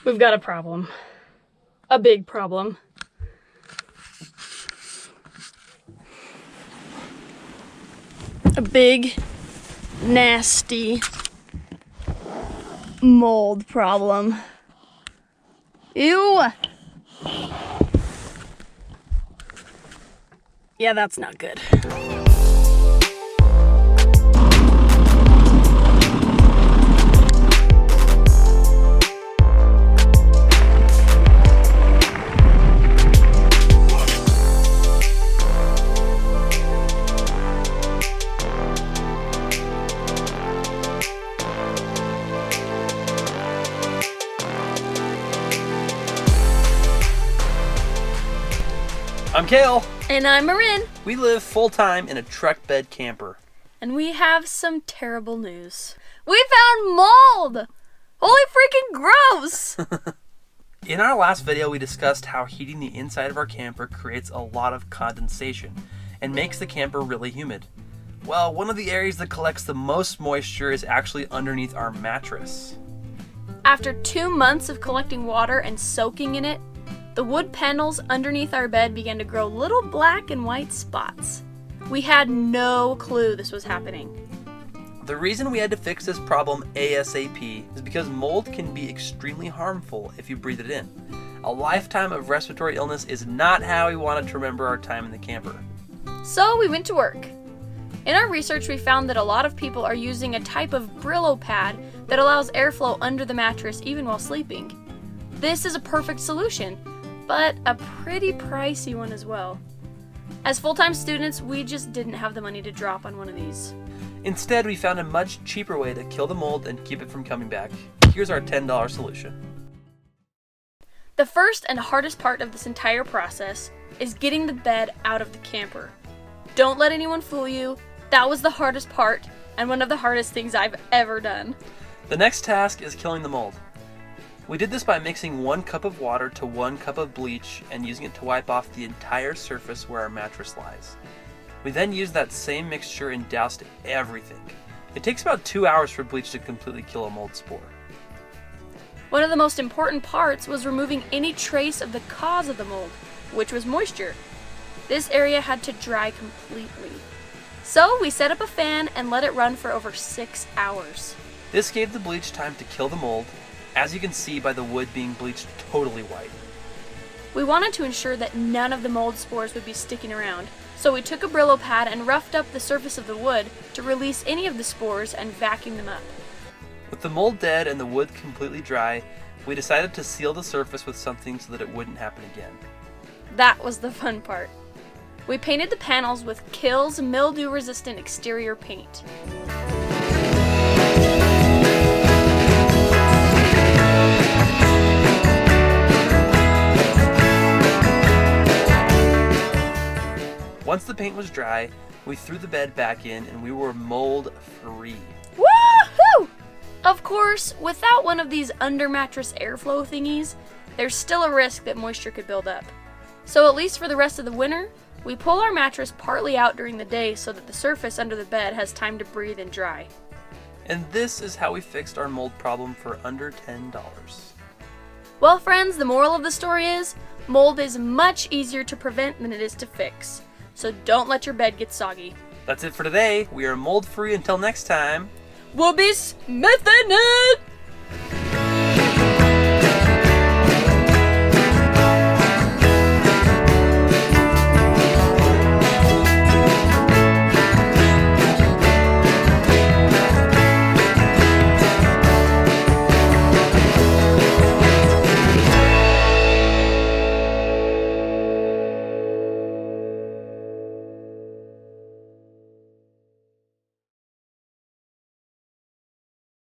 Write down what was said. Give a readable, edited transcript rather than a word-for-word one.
We've got a problem. A big problem. A big, nasty mold problem. Ew! Yeah, that's not good. I'm Kale. And I'm Marin. We live full-time in a truck bed camper. And we have some terrible news. We found mold! Holy freaking gross! In our last video, we discussed how heating the inside of our camper creates a lot of condensation and makes the camper really humid. Well, one of the areas that collects the most moisture is actually underneath our mattress. After 2 months of collecting water and soaking in it, the wood panels underneath our bed began to grow little black and white spots. We had no clue this was happening. The reason we had to fix this problem ASAP is because mold can be extremely harmful if you breathe it in. A lifetime of respiratory illness is not how we wanted to remember our time in the camper. So we went to work. In our research, we found that a lot of people are using a type of Brillo pad that allows airflow under the mattress even while sleeping. This is a perfect solution, but a pretty pricey one as well. As full-time students, we just didn't have the money to drop on one of these. Instead, we found a much cheaper way to kill the mold and keep it from coming back. Here's our $10 solution. The first and hardest part of this entire process is getting the bed out of the camper. Don't let anyone fool you. That was the hardest part, and one of the hardest things I've ever done. The next task is killing the mold. We did this by mixing 1 cup of water to 1 cup of bleach and using it to wipe off the entire surface where our mattress lies. We then used that same mixture and doused everything. It takes about 2 hours for bleach to completely kill a mold spore. One of the most important parts was removing any trace of the cause of the mold, which was moisture. This area had to dry completely. So we set up a fan and let it run for over 6 hours. This gave the bleach time to kill the mold, as you can see by the wood being bleached totally white. We wanted to ensure that none of the mold spores would be sticking around, so we took a Brillo pad and roughed up the surface of the wood to release any of the spores and vacuum them up. With the mold dead and the wood completely dry, we decided to seal the surface with something so that it wouldn't happen again. That was the fun part. We painted the panels with Kills mildew-resistant exterior paint. Once the paint was dry, we threw the bed back in and we were mold-free. Woohoo! Of course, without one of these under-mattress airflow thingies, there's still a risk that moisture could build up. So at least for the rest of the winter, we pull our mattress partly out during the day so that the surface under the bed has time to breathe and dry. And this is how we fixed our mold problem for under $10. Well, friends, the moral of the story is, mold is much easier to prevent than it is to fix. So don't let your bed get soggy. That's it for today. We are mold-free until next time. We'll be SMITHIN it!